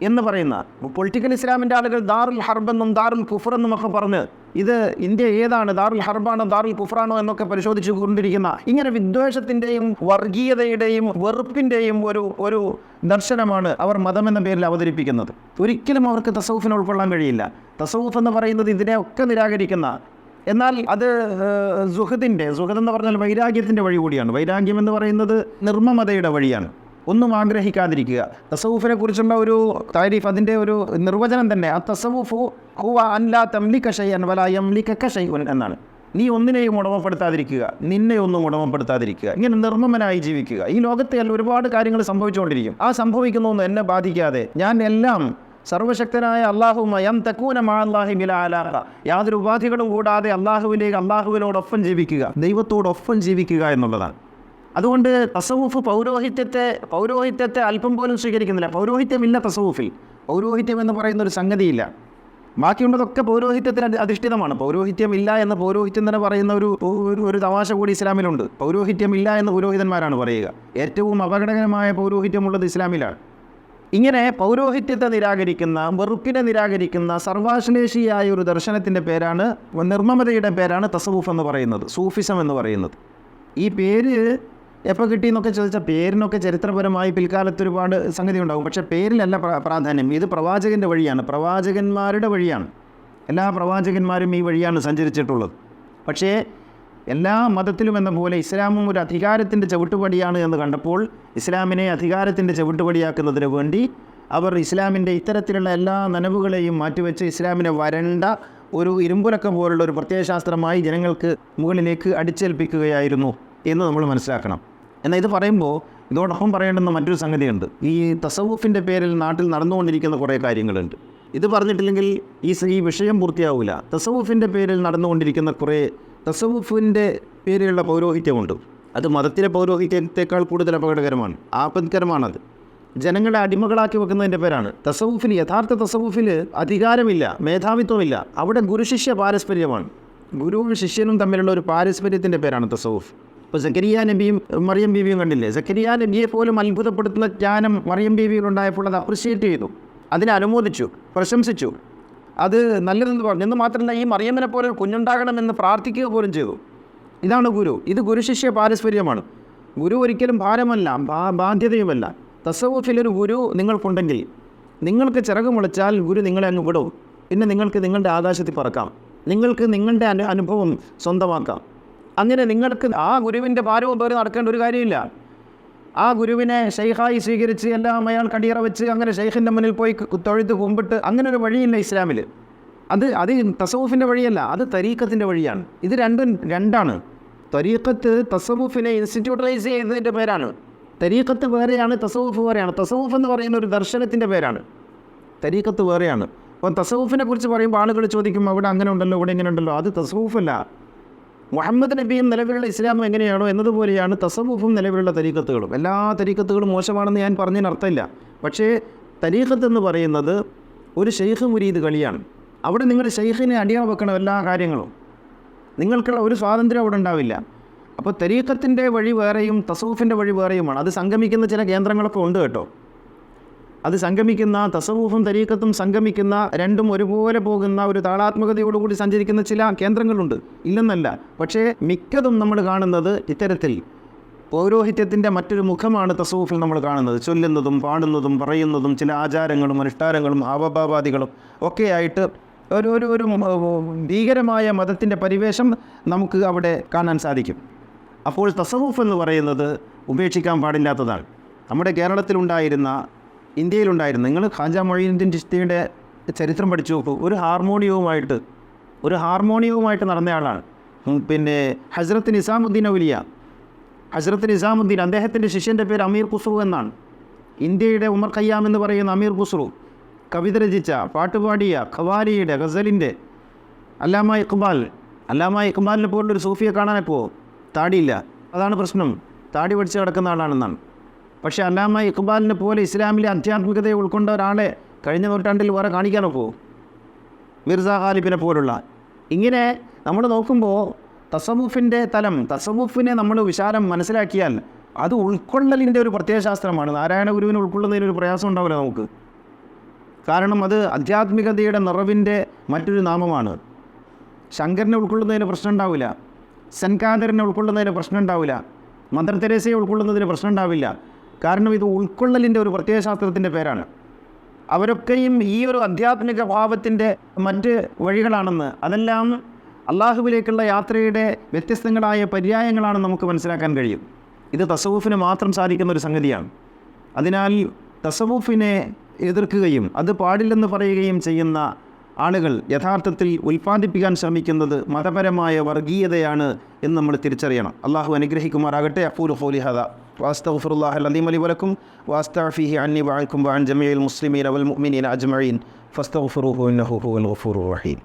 എന്ന് പറയുന്ന പൊളിറ്റിക്കൽ ഇസ്ലാമിൻ്റെ ആളുകൾ ദാറുൽ ഹർബെന്നും ദാറുൽ കുഫർ എന്നും ഒക്കെ പറഞ്ഞ് ഇത് ഇന്ത്യ ഏതാണ്, ദാറുൽ ഹർബാണോ ദാറുൽ കുഫറാണോ എന്നൊക്കെ പരിശോധിച്ചു കൊണ്ടിരിക്കുന്ന ഇങ്ങനെ വിദ്വേഷത്തിൻ്റെയും വർഗീയതയുടെയും വെറുപ്പിൻ്റെയും ഒരു ദർശനമാണ് അവർ മതമെന്ന പേരിൽ അവതരിപ്പിക്കുന്നത്. ഒരിക്കലും അവർക്ക് തസവുഫിനെ ഉൾക്കൊള്ളാൻ കഴിയില്ല. തസവുഫ് എന്ന് പറയുന്നത് ഇതിനെയൊക്കെ നിരാകരിക്കുന്ന, എന്നാൽ അത് സുഹൃദ് എന്ന് പറഞ്ഞാൽ വൈരാഗ്യത്തിൻ്റെ വഴി കൂടിയാണ്. വൈരാഗ്യം എന്ന് പറയുന്നത് നിർമ്മമതയുടെ വഴിയാണ്, ഒന്നും ആഗ്രഹിക്കാതിരിക്കുക. തസവുഫിനെ കുറിച്ചുള്ള ഒരു താരീഫ്, അതിൻ്റെ ഒരു നിർവചനം തന്നെ തസവുഫു ഹുവ അൻ ലാ തംലിക ശൈഅൻ വലാ യംലികക ശൈഉൻ എന്നാണ്. നീ ഒന്നിനെയും ഉടമപ്പെടുത്താതിരിക്കുക, നിന്നെ ഒന്നും ഉടമപ്പെടുത്താതിരിക്കുക, ഇങ്ങനെ നിർമ്മമനായി ജീവിക്കുക. ഈ ലോകത്തെ ഒരുപാട് കാര്യങ്ങൾ സംഭവിച്ചുകൊണ്ടിരിക്കും. ആ സംഭവിക്കുന്നൊന്നും എന്നെ ബാധിക്കാതെ ഞാൻ എല്ലാം സർവശക്തനായ അല്ലാഹുമ്മ തകൂന മഅല്ലാഹി ബിലാ അലാഖ, യാതൊരു ഉപാധികളും കൂടാതെ അല്ലാഹുവിനോടൊപ്പം ജീവിക്കുക, ദൈവത്തോടൊപ്പം ജീവിക്കുക എന്നുള്ളതാണ്. അതുകൊണ്ട് തസവുഫ് പൗരോഹിത്യത്തെ അല്പം പോലും സ്വീകരിക്കുന്നില്ല. പൗരോഹിത്യമില്ല തസവുഫിൽ. പൗരോഹിത്യം എന്ന് പറയുന്ന ഒരു സംഗതിയില്ല. ബാക്കിയുള്ളതൊക്കെ പൗരോഹിത്യത്തിന് അധിഷ്ഠിതമാണ്. പൗരോഹിത്യമില്ല എന്ന് പൗരോഹിത്യം തന്നെ പറയുന്ന ഒരു തമാശ കൂടി ഇസ്ലാമിലുണ്ട്. പൗരോഹിത്യമില്ല എന്ന് പുരോഹിതന്മാരാണ് പറയുക. ഏറ്റവും അപകടകരമായ പൗരോഹിത്യമുള്ളത് ഇസ്ലാമിലാണ്. ഇങ്ങനെ പൗരോഹിത്യത്തെ നിരാകരിക്കുന്ന, വെറുപ്പിനെ നിരാകരിക്കുന്ന സർവാശ്ലേഷിയായ ഒരു ദർശനത്തിൻ്റെ പേരാണ്, നിർമ്മമതയുടെ പേരാണ് തസവുഫ് എന്ന് പറയുന്നത്, സൂഫിസം എന്ന് പറയുന്നത്. ഈ പേര് എപ്പോൾ കിട്ടിയെന്നൊക്കെ ചോദിച്ചാൽ പേരിനൊക്കെ ചരിത്രപരമായി പിൽക്കാലത്ത് ഒരുപാട് സംഗതി ഉണ്ടാകും. പക്ഷേ പേരിലല്ല പ്രാധാന്യം. ഇത് പ്രവാചകൻ്റെ വഴിയാണ്, പ്രവാചകന്മാരുടെ വഴിയാണ്. എല്ലാ പ്രവാചകന്മാരും ഈ വഴിയാണ് സഞ്ചരിച്ചിട്ടുള്ളത്. പക്ഷേ എല്ലാ മതത്തിലും എന്ന പോലെ ഇസ്ലാമും ഒരു അധികാരത്തിൻ്റെ ചവിട്ടുപടിയാണ് എന്ന് കണ്ടപ്പോൾ ഇസ്ലാമിനെ അധികാരത്തിൻ്റെ ചവിട്ടുപടിയാക്കുന്നതിന് വേണ്ടി അവർ ഇസ്ലാമിൻ്റെ ഇത്തരത്തിലുള്ള എല്ലാ നനവുകളെയും മാറ്റിവെച്ച് ഇസ്ലാമിനെ വരണ്ട ഒരു ഇരുമ്പുലക്കം പോലുള്ള ഒരു പ്രത്യയശാസ്ത്രമായി ജനങ്ങൾക്ക് മുകളിലേക്ക് അടിച്ചേൽപ്പിക്കുകയായിരുന്നു എന്ന് നമ്മൾ മനസ്സിലാക്കണം. എന്നാൽ ഇത് പറയുമ്പോൾ ഇതോടൊപ്പം പറയേണ്ടുന്ന മറ്റൊരു സംഗതിയുണ്ട്. ഈ തസവുഫിൻ്റെ പേരിൽ നാട്ടിൽ നടന്നുകൊണ്ടിരിക്കുന്ന കുറേ കാര്യങ്ങളുണ്ട്. ഇത് പറഞ്ഞിട്ടില്ലെങ്കിൽ ഈ വിഷയം പൂർത്തിയാവില്ല. തസവുഫിൻ്റെ പേരിൽ നടന്നുകൊണ്ടിരിക്കുന്ന കുറേ തസവുഫിൻ്റെ പേരിലുള്ള പൗരോഹിത്യമുണ്ട്. അത് മതത്തിലെ പൗരോഹിത്യത്തെക്കാൾ കൂടുതൽ അപകടകരമാണ്, ആപത്കരമാണത്. ജനങ്ങളെ അടിമകളാക്കി വെക്കുന്നതിൻ്റെ പേരാണ് തസവുഫിൽ. യഥാർത്ഥ തസവുഫിൽ അധികാരമില്ല, മേധാവിത്വമില്ല. അവിടെ ഗുരുശിഷ്യ പാരസ്പര്യമാണ്. ഗുരുവും ശിഷ്യനും തമ്മിലുള്ള ഒരു പാരസ്പര്യത്തിൻ്റെ പേരാണ് തസവുഫ്. ഇപ്പോൾ സക്കരിയ നബിയും മറിയം ബീവിയും കണ്ടില്ലേ? സക്കരിയ നബിയെ പോലും അത്ഭുതപ്പെടുത്തുന്ന ജ്ഞാനം മറിയം ബീവിയിലുണ്ടായപ്പോൾ അത് അപ്രിഷ്യേറ്റ് ചെയ്തു, അതിനെ അനുമോദിച്ചു, പ്രശംസിച്ചു. അത് നല്ലതെന്ന് പറഞ്ഞു. എന്ന് മാത്രമല്ല, ഈ മറിയമ്മിനെ പോലെ കുഞ്ഞുണ്ടാകണമെന്ന് പ്രാർത്ഥിക്കുക പോലും ചെയ്തു. ഇതാണ് ഗുരു. ഇത് ഗുരുശിഷ്യ പാരസ്പര്യമാണ്. ഗുരു ഒരിക്കലും ഭാരമല്ല, ബാധ്യതയുമല്ല. തസവുഫിലൊരു ഗുരു നിങ്ങൾക്കുണ്ടെങ്കിൽ, നിങ്ങൾക്ക് ചിറക് മുളച്ചാൽ ഗുരു നിങ്ങളെ അങ്ങ് വിടും. പിന്നെ നിങ്ങൾക്ക് നിങ്ങളുടെ ആകാശത്തിൽ പറക്കാം, നിങ്ങൾക്ക് നിങ്ങളുടെ അനുഭവം സ്വന്തമാക്കാം. അങ്ങനെ നിങ്ങൾക്ക് ആ ഗുരുവിൻ്റെ ഭാരവും പേര് നടക്കേണ്ട ഒരു കാര്യമില്ല. ആ ഗുരുവിനെ ഷെയ്ഖായി സ്വീകരിച്ച് എല്ലാം അയാൾ കടിയറ വെച്ച് അങ്ങനെ ഷെയ്ഖിൻ്റെ മുന്നിൽ പോയി തൊഴുത് കുമ്പിട്ട് അങ്ങനെ ഒരു വഴിയില്ല ഇസ്ലാമിൽ. അത് തസവുഫിൻ്റെ വഴിയല്ല, അത് തരീഖത്തിൻ്റെ വഴിയാണ്. ഇത് രണ്ടാണ്. തരീഖത്ത് തസവുഫിനെ ഇൻസ്റ്റിറ്റ്യൂട്ടലൈസ് ചെയ്യുന്നതിൻ്റെ പേരാണ്. തരീഖത്ത് വേറെയാണ്, തസവുഫ് വേറെയാണ്. തസവുഫ് എന്ന് പറയുന്ന ഒരു ദർശനത്തിൻ്റെ പേരാണ്, തരീഖത്ത് വേറെയാണ്. അപ്പോൾ തസവുഫിനെ കുറിച്ച് പറയുമ്പോൾ ആളുകൾ ചോദിക്കും, അവിടെ അങ്ങനെ ഉണ്ടല്ലോ, ഇവിടെ ഇങ്ങനെ ഉണ്ടല്ലോ. അത് തസവുഫല്ല. മുഹമ്മദ് നബിയും നിലവിലുള്ള ഇസ്ലാമും എങ്ങനെയാണോ എന്നതുപോലെയാണ് തസവുഫും നിലവിലുള്ള തരീഖത്തുകളും. എല്ലാ തരീഖത്തുകളും മോശമാണെന്ന് ഞാൻ പറഞ്ഞതിന് അർത്ഥമില്ല. പക്ഷേ തരീഖത്ത് എന്ന് പറയുന്നത് ഒരു ഷെയ്ഖ് മുരീദ് കളിയാണ്. അവിടെ നിങ്ങളുടെ ഷെയ്ഖിനെ അടിയാൻ വെക്കണം എല്ലാ കാര്യങ്ങളും. നിങ്ങൾക്കുള്ള ഒരു സ്വാതന്ത്ര്യം അവിടെ ഉണ്ടാവില്ല. അപ്പോൾ തരീഖത്തിൻ്റെ വഴി വേറെയും തസവുഫിൻ്റെ വഴി വേറെയുമാണ്. അത് സംഗമിക്കുന്ന ചില കേന്ദ്രങ്ങളൊക്കെ ഉണ്ട് കേട്ടോ. അത് സംഗമിക്കുന്ന തസവുഫും തരീഖത്തും സംഗമിക്കുന്ന, രണ്ടും ഒരുപോലെ പോകുന്ന, ഒരു താളാത്മകതയോടുകൂടി സഞ്ചരിക്കുന്ന ചില കേന്ദ്രങ്ങളുണ്ട്, ഇല്ലെന്നല്ല. പക്ഷേ മിക്കതും നമ്മൾ കാണുന്നത് ഇത്തരത്തിൽ പൗരോഹിത്യത്തിൻ്റെ മറ്റൊരു മുഖമാണ് തസവുഫിൽ നമ്മൾ കാണുന്നത്. ചൊല്ലുന്നതും പാടുന്നതും പറയുന്നതും ചില ആചാരങ്ങളും അനുഷ്ഠാനങ്ങളും ആവഭാവാദികളും ഒക്കെയായിട്ട് ഒരു ഭീകരമായ മതത്തിൻ്റെ പരിവേഷം നമുക്ക് അവിടെ കാണാൻ സാധിക്കും. അപ്പോൾ തസവുഫ് എന്ന് പറയുന്നത് ഉപേക്ഷിക്കാൻ പാടില്ലാത്തതാണ്. നമ്മുടെ കേരളത്തിലുണ്ടായിരുന്ന, ഇന്ത്യയിലുണ്ടായിരുന്നു, നിങ്ങൾ ഖാജ മൊയ്നുദ്ദീൻ ചിശ്തിയുടെ ചരിത്രം പഠിച്ചു നോക്കൂ. ഒരു ഹാർമോണിയവുമായിട്ട് നടന്നയാളാണ്. പിന്നെ ഹസ്രത്ത് നിസാമുദ്ദീൻ ഔലിയ, ഹസ്രത്ത് നിസാമുദ്ദീൻ, അദ്ദേഹത്തിൻ്റെ ശിഷ്യൻ്റെ പേര് അമീർ ഖുസ്രു എന്നാണ്. ഇന്ത്യയുടെ ഉമർ ഖയ്യാം എന്ന് പറയുന്ന അമീർ ഖുസ്രു കവിത രചിച്ച, പാട്ടുപാടിയ, ഖവാലിയുടെ, ഗസലിൻ്റെ അല്ലാമ ഇഖ്ബാലിനെ പോലുള്ളൊരു സൂഫിയെ കാണാനെപ്പോൾ താടിയില്ല. അതാണ് പ്രശ്നം, താടി പഠിച്ച് കിടക്കുന്ന ആളാണെന്നാണ്. പക്ഷേ അല്ലാമ ഇഖ്ബാലിനെ പോലെ ഇസ്ലാമിലെ ആധ്യാത്മികതയെ ഉൾക്കൊണ്ട ഒരാളെ കഴിഞ്ഞ നൂറ്റാണ്ടിൽ വേറെ കാണിക്കാനൊക്കെ മിർസ ഖാലിബിനെ പോലുള്ള. ഇങ്ങനെ നമ്മൾ നോക്കുമ്പോൾ തസവുഫിൻ്റെ തലം, തസവുഫിനെ നമ്മൾ വിശാലം മനസ്സിലാക്കിയാൽ അത് ഉൾക്കൊള്ളലിൻ്റെ ഒരു പ്രത്യയശാസ്ത്രമാണ്. നാരായണ ഗുരുവിനെ ഉൾക്കൊള്ളുന്നതിനൊരു പ്രയാസം ഉണ്ടാവില്ല നമുക്ക്. കാരണം അത് ആധ്യാത്മികതയുടെ നിറവിൻ്റെ മറ്റൊരു നാമമാണ്. ശങ്കരനെ ഉൾക്കൊള്ളുന്നതിന് പ്രശ്നം ഉണ്ടാവില്ല, സെൻകാദറിനെ ഉൾക്കൊള്ളുന്നതിന് പ്രശ്നം ഉണ്ടാവില്ല, മദർ തെരേസയെ ഉൾക്കൊള്ളുന്നതിന് പ്രശ്നം ഉണ്ടാവില്ല. കാരണം ഇത് ഉൾക്കൊള്ളലിൻ്റെ ഒരു പ്രത്യയശാസ്ത്രത്തിൻ്റെ പേരാണ്. അവരൊക്കെയും ഈ ഒരു ആധ്യാത്മിക ഭാവത്തിൻ്റെ മറ്റ് വഴികളാണെന്ന്, അതെല്ലാം അള്ളാഹുവിലേക്കുള്ള യാത്രയുടെ വ്യത്യസ്തങ്ങളായ പര്യായങ്ങളാണെന്ന് നമുക്ക് മനസ്സിലാക്കാൻ കഴിയും. ഇത് തസവുഫിന് മാത്രം സാധിക്കുന്ന ഒരു സംഗതിയാണ്. അതിനാൽ തസവുഫിനെ എതിർക്കുകയും അത് പാടില്ലെന്ന് പറയുകയും ചെയ്യുന്ന ആളുകൾ യഥാർത്ഥത്തിൽ ഉൽപ്പാദിപ്പിക്കാൻ ശ്രമിക്കുന്നത് മതപരമായ വർഗീയതയാണ് എന്ന് നമ്മൾ തിരിച്ചറിയണം. അള്ളാഹു അനുഗ്രഹിക്കുമാറാകട്ടെ. അഖൂലു ഖൗലി ഹാദാ വഅസ്തഗ്ഫിറുല്ലാഹൽ അലീം ലി വലക്കും വഅസ്തഗ്ഫിഹി അന്നി വഅൻകും വഅൻ ജമീഇൽ മുസ്ലിമീന വൽ മുഅ്മിനീന അജ്മഈൻ ഫസ്തഗ്ഫിറുഹു ഇന്നഹു ഹുവൽ ഗഫൂറുർ റഹീം.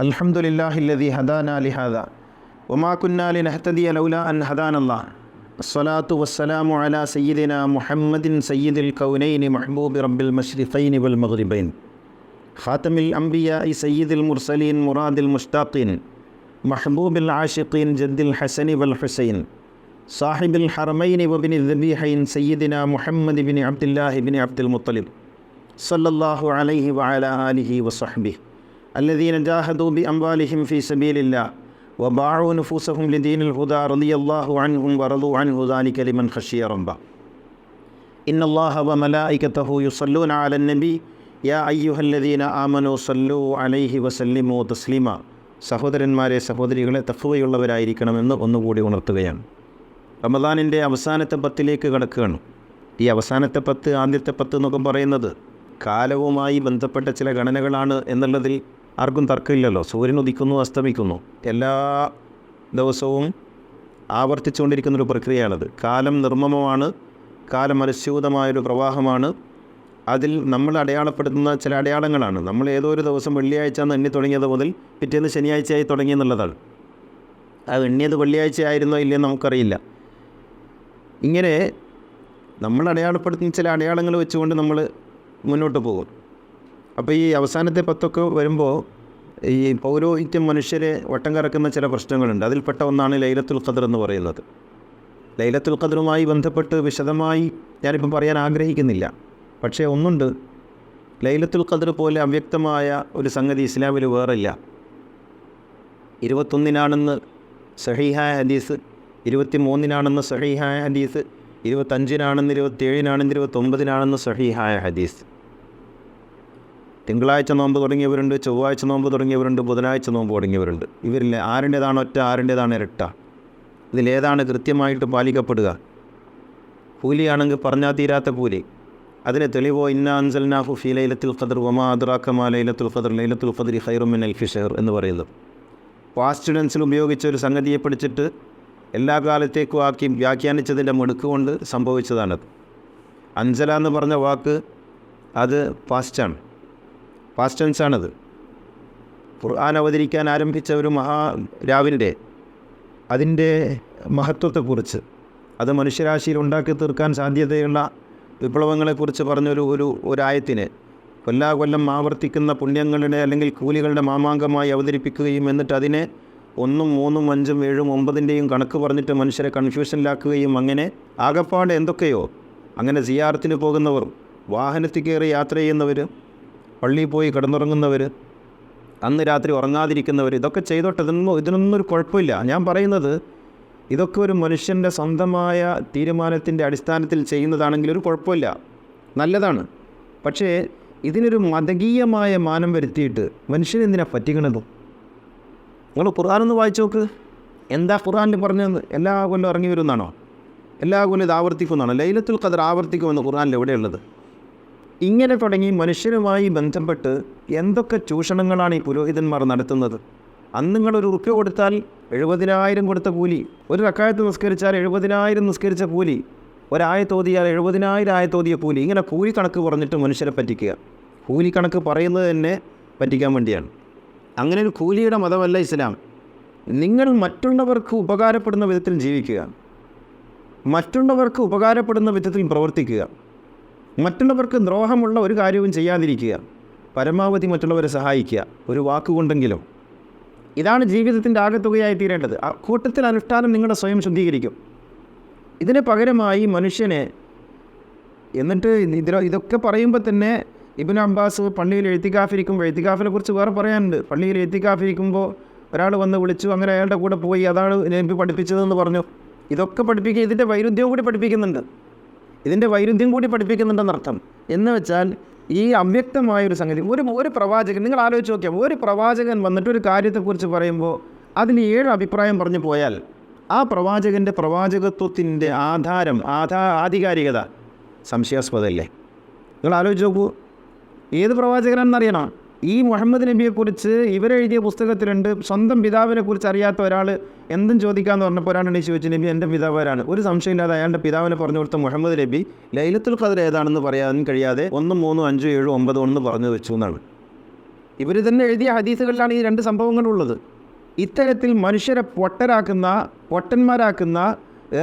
അൽഹംദുലില്ലാഹില്ലദീ ഹദാനാ ലിഹാദാ വമാ കുന്നാ ലിനഹ്തദിയ ലൗലാ അൻ ഹദാനല്ലാഹ് അസ്സലാത്തു വസ്സലാമു അലാ സയ്യിദിനാ മുഹമ്മദിൻ സയ്യിദിൽ കൗനൈനി മഹ്ബൂബി റബ്ബിൽ മശ്രിഖൈനി വൽ മഗ്രിബൈൻ ഖാതമിൽ അംബിയാഇ സയ്യിദിൽ മുർസലീൻ മുറാദിൽ മുഷ്താഖീൻ മഹ്ബൂബിൽ ആശിഖീൻ ജദ്ദിൽ ഹസനി വൽ ഹുസൈൻ സാഹിബിൽ ഹറമൈനി വബിനി ദബീഹൈൻ സയ്യിദിനാ മുഹമ്മദ് ബിൻ അബ്ദുല്ലാഹി ബിൻ അബ്ദുൽ മുത്തലിബ് സല്ലല്ലാഹു അലൈഹി വഅലാ ആലിഹി വസഹ്ബിഹി അല്ലദീന ജാഹദൂ ബി അംവാലിഹിം ഫീ സബീലില്ലാഹ് وباعوا نفوسهم لدين الهدى رضي الله عنهم ورضوا عنه ذلك لمن خشي ربه إن الله وملائكته يصلون على النبي يا أيها الذين آمنوا صلوا عليه وسلموا تسليما. സഹോദരന്മാരെ സഹോദരികളെ, തഖ്വയുള്ളവരായിരിക്കണമെന്ന് ഒന്നുകൂടി ഉണർത്തുകയാണ്. റമദാനിൻ്റെ അവസാനത്തെ 10ലേക്ക് കടക്കുകയാണ്. ഈ അവസാനത്തെ 10 ആദ്യത്തെ 10 എന്നൊക്കെ പറയുന്നത് കാലവുമായി ബന്ധപ്പെട്ട ചില ഗണനകളാണ് എന്നുള്ളതിൽ ആർക്കും തർക്കമില്ലല്ലോ. സൂര്യൻ ഉദിക്കുന്നു, അസ്തമിക്കുന്നു, എല്ലാ ദിവസവും ആവർത്തിച്ചുകൊണ്ടിരിക്കുന്നൊരു പ്രക്രിയയാണത്. കാലം നിർമ്മമമാണ്, കാലം അനുസ്യൂതമായൊരു പ്രവാഹമാണ്. അതിൽ നമ്മൾ അടയാളപ്പെടുത്തുന്ന ചില അടയാളങ്ങളാണ്. നമ്മൾ ഏതോ ഒരു ദിവസം വെള്ളിയാഴ്ച എന്ന് എണ്ണി തുടങ്ങിയത് മുതൽ പിറ്റേന്ന് ശനിയാഴ്ചയായി തുടങ്ങിയെന്നുള്ളതാണ്. അത് എണ്ണിയത് വെള്ളിയാഴ്ച ആയിരുന്നോ ഇല്ലയെന്ന് നമുക്കറിയില്ല. ഇങ്ങനെ നമ്മൾ അടയാളപ്പെടുത്തുന്ന ചില അടയാളങ്ങൾ വെച്ചുകൊണ്ട് നമ്മൾ മുന്നോട്ട് പോകും. അപ്പോൾ ഈ അവസാനത്തെ 10 വരുമ്പോൾ ഈ പൗരോഹിത്യം മനുഷ്യരെ വട്ടം കറക്കുന്ന ചില പ്രശ്നങ്ങളുണ്ട്. അതിൽപ്പെട്ട ഒന്നാണ് ലൈലത്തുൽ ഖദ്ർ എന്ന് പറയുന്നത്. ലൈലത്തുൽ ഖദ്റുമായി ബന്ധപ്പെട്ട് വിശദമായി ഞാനിപ്പം പറയാൻ ആഗ്രഹിക്കുന്നില്ല. പക്ഷേ ഒന്നുണ്ട്, ലൈലത്തുൽ ഖദ്ർ പോലെ അവ്യക്തമായ ഒരു സംഗതി ഇസ്ലാമിൽ വേറില്ല. 21-നാണെന്ന് സഹീഹായ ഹദീസ്, 23-നാണെന്ന് സഹീഹായ ഹദീസ്, 25-നാണെന്ന്, 27-നാണെന്ന്, 29-നാണെന്ന് സഹീഹായ ഹദീസ്. തിങ്കളാഴ്ച നോമ്പ് തുടങ്ങിയവരുണ്ട്, ചൊവ്വാഴ്ച നോമ്പ് തുടങ്ങിയവരുണ്ട്, ബുധനാഴ്ച നോമ്പ് തുടങ്ങിയവരുണ്ട്. ഇവരിൽ ആരുടേതാണ് ഒറ്റ, ആരുടേതാണ് ഇരട്ട? ഇതിലേതാണ് കൃത്യമായിട്ട് പാലിക്കപ്പെടുക? കൂലിയാണെങ്കിൽ പറഞ്ഞാൽ തീരാത്ത കൂലി. അതിന് തെളിവോ ഇന്നാ അൻസൽനാഹു ഫീ ലൈലത്തുൽ ഖദ്ർ വമാ അദ്റാക മാ ലൈലത്തുൽ ഖദ്ർ ലൈലത്തുൽ ഖദ്രി ഖൈറും മിൻ അൽഫി ഷഹർ എന്ന് പറയുന്നത്. പാസ്റ്റ് ടെൻസിൽ ഉപയോഗിച്ച ഒരു സംഗതിയെ പിടിച്ചിട്ട് എല്ലാ കാലത്തേക്കും ആക്കി വ്യാഖ്യാനിച്ചതിൻ്റെ മിടുക്ക് കൊണ്ട് സംഭവിച്ചതാണത്. അൻസല എന്ന് പറഞ്ഞ വാക്ക് അത് പാസ്റ്റാണ്, പാസ്റ്റ് ടെൻസാണത്. ഖുർആൻ അവതരിക്കാൻ ആരംഭിച്ച ഒരു മഹാരാവിൻ്റെ അതിൻ്റെ മഹത്വത്തെക്കുറിച്ച്, അത് മനുഷ്യരാശിയിൽ ഉണ്ടാക്കി തീർക്കാൻ സാധ്യതയുള്ള വിപ്ലവങ്ങളെക്കുറിച്ച് പറഞ്ഞൊരു ആയത്തിനെ കൊല്ലാകൊല്ലം ആവർത്തിക്കുന്ന പുണ്യങ്ങളുടെ അല്ലെങ്കിൽ കൂലികളുടെ മാമാങ്കമായി അവതരിപ്പിക്കുകയും എന്നിട്ട് അതിനെ 1, 3, 5, 7, 9ൻ്റെയും കണക്ക് പറഞ്ഞിട്ട് മനുഷ്യരെ കൺഫ്യൂഷനിലാക്കുകയും അങ്ങനെ ആകപ്പാടെ എന്തൊക്കെയോ. അങ്ങനെ സിയാറത്തിന് പോകുന്നവർ, വാഹനത്തിൽ കയറി യാത്ര ചെയ്യുന്നവർ, പള്ളിയിൽ പോയി കിടന്നുറങ്ങുന്നവർ, അന്ന് രാത്രി ഉറങ്ങാതിരിക്കുന്നവർ, ഇതൊക്കെ ചെയ്തോട്ടെ, ഇതിനൊന്നും ഒരു കുഴപ്പമില്ല. ഞാൻ പറയുന്നത് ഇതൊക്കെ ഒരു മനുഷ്യൻ്റെ സ്വന്തമായ തീരുമാനത്തിൻ്റെ അടിസ്ഥാനത്തിൽ ചെയ്യുന്നതാണെങ്കിൽ ഒരു കുഴപ്പമില്ല, നല്ലതാണ്. പക്ഷേ ഇതിനൊരു മതകീയമായ മാനം വരുത്തിയിട്ട് മനുഷ്യനെന്തിനാ പറ്റിക്കണതും? നിങ്ങൾ ഖുർആനൊന്ന് വായിച്ചു നോക്ക്. എന്താ ഖുർആനിൽ പറഞ്ഞത്? എല്ലാ കൊല്ലം ഇറങ്ങി വരുമെന്നാണോ? എല്ലാ കൊല്ലം ഇത് ആവർത്തിക്കുമെന്നാണോ? ലൈലത്തുൽ ഖദ്ർ ആവർത്തിക്കുമെന്ന് ഖുർആനിൽ എവിടെയുള്ളത്? ഇങ്ങനെ തുടങ്ങി മനുഷ്യരുമായി ബന്ധപ്പെട്ട് എന്തൊക്കെ ചൂഷണങ്ങളാണ് ഈ പുരോഹിതന്മാർ നടത്തുന്നത്. അന്ന് നിങ്ങളൊരു റുപ്യ കൊടുത്താൽ 70,000 കൊടുത്ത കൂലി, ഒരു റക്അത്ത് നിസ്കരിച്ചാൽ 70,000 നിസ്കരിച്ച കൂലി, ഒരായത്തോതിയാൽ 70,000 ആയത്തോതിയ കൂലി. ഇങ്ങനെ കൂലി കണക്ക് പറഞ്ഞിട്ട് മനുഷ്യരെ പറ്റിക്കുക. കൂലി കണക്ക് പറയുന്നത് തന്നെ പറ്റിക്കാൻ വേണ്ടിയാണ്. അങ്ങനെ ഒരു കൂലിയുടെ മതമല്ല ഇസ്ലാം. നിങ്ങൾ മറ്റുള്ളവർക്ക് ഉപകാരപ്പെടുന്ന വിധത്തിൽ ജീവിക്കുക, മറ്റുള്ളവർക്ക് ഉപകാരപ്പെടുന്ന വിധത്തിൽ പ്രവർത്തിക്കുക, മറ്റുള്ളവർക്ക് ദ്രോഹമുള്ള ഒരു കാര്യവും ചെയ്യാതിരിക്കുക, പരമാവധി മറ്റുള്ളവരെ സഹായിക്കുക, ഒരു വാക്കുകൊണ്ടെങ്കിലും. ഇതാണ് ജീവിതത്തിൻ്റെ ആകെത്തുകയായി തീരേണ്ടത്. ആ കൂട്ടത്തിൽ അനുഷ്ഠാനം നിങ്ങളെ സ്വയം ശുദ്ധീകരിക്കും. ഇതിന് പകരമായി മനുഷ്യനെ എന്നിട്ട് ഇതൊക്കെ പറയുമ്പോൾ തന്നെ ഇബ്നു അബ്ബാസ് പള്ളിയിൽ എഴുത്തിക്കാഫിരിക്കുമ്പോൾ എഴുത്തിക്കാഫിനെ കുറിച്ച് വേറെ പറയാനുണ്ട്. പള്ളിയിൽ എഴുത്തിക്കാഫിരിക്കുമ്പോൾ ഒരാൾ വന്ന് വിളിച്ചു, അങ്ങനെ അയാളുടെ കൂടെ പോയി, അതാണ് നബി പഠിപ്പിച്ചതെന്ന് പറഞ്ഞു. ഇതൊക്കെ പഠിപ്പിക്കുക, ഇതിൻ്റെ വൈരുദ്ധ്യവും കൂടി പഠിപ്പിക്കുന്നുണ്ട്. ഇതിൻ്റെ വൈരുദ്ധ്യം കൂടി പഠിപ്പിക്കുന്നുണ്ടെന്നർത്ഥം. എന്ന് വെച്ചാൽ ഈ അവ്യക്തമായൊരു സംഗതി, ഒരു പ്രവാചകൻ, നിങ്ങൾ ആലോചിച്ച് നോക്കിയാൽ, ഒരു പ്രവാചകൻ വന്നിട്ട് ഒരു കാര്യത്തെക്കുറിച്ച് പറയുമ്പോൾ അതിന് 7 അഭിപ്രായം പറഞ്ഞു പോയാൽ ആ പ്രവാചകൻ്റെ പ്രവാചകത്വത്തിൻ്റെ ആധികാരികത സംശയാസ്പദമല്ലേ? നിങ്ങൾ ആലോചിച്ച് നോക്കൂ, ഏത് പ്രവാചകനാണെന്നറിയണം. ഈ മുഹമ്മദ് നബിയെക്കുറിച്ച് ഇവരെഴുതിയ പുസ്തകത്തിലുണ്ട്. സ്വന്തം പിതാവിനെക്കുറിച്ച് അറിയാത്ത ഒരാൾ എന്തും ചോദിക്കാമെന്ന് പറഞ്ഞപ്പോൾ ഒരാൾ എണീച്ച് ചോദിച്ചു, നബി എൻ്റെ പിതാവാരാണ്. ഒരു സംശയമില്ലാതെ അയാളുടെ പിതാവിനെ പറഞ്ഞു കൊടുത്ത മുഹമ്മദ് നബി ലൈലത്തുൽ ഖദ്ർ ഏതാണെന്ന് പറയാൻ കഴിയാതെ 1, 3, 5, 7, 9 എന്ന് പറഞ്ഞു വെച്ചു എന്നാണ്. ഇവർ തന്നെ എഴുതിയ ഹദീസുകളിലാണ് ഈ 2 സംഭവങ്ങളുള്ളത്. ഇത്തരത്തിൽ മനുഷ്യരെ പൊട്ടന്മാരാക്കുന്ന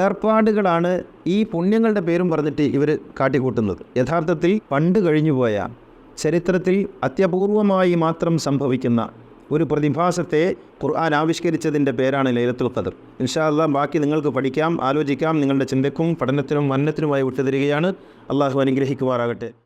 ഏർപ്പാടുകളാണ് ഈ പുണ്യങ്ങളുടെ പേരും പറഞ്ഞിട്ട് ഇവർ കാട്ടിക്കൂട്ടുന്നത്. യഥാർത്ഥത്തിൽ പണ്ട് കഴിഞ്ഞുപോയ ചരിത്രത്തിൽ അത്യപൂർവമായി മാത്രം സംഭവിക്കുന്ന ഒരു പ്രതിഭാസത്തെ ഖുർആൻ ആവിഷ്കരിച്ചതിൻ്റെ പേരാണ് ലൈലത്തുൽ ഖദ്ർ. ഇൻഷാ അല്ലാഹ് ബാക്കി നിങ്ങൾക്ക് പഠിക്കാം, ആലോചിക്കാം. നിങ്ങളുടെ ചിന്തയ്ക്കും പഠനത്തിനും മന്നത്തിനുമായി വിട്ടുതരികയാണ്. അള്ളാഹു അനുഗ്രഹിക്കുമാറാകട്ടെ.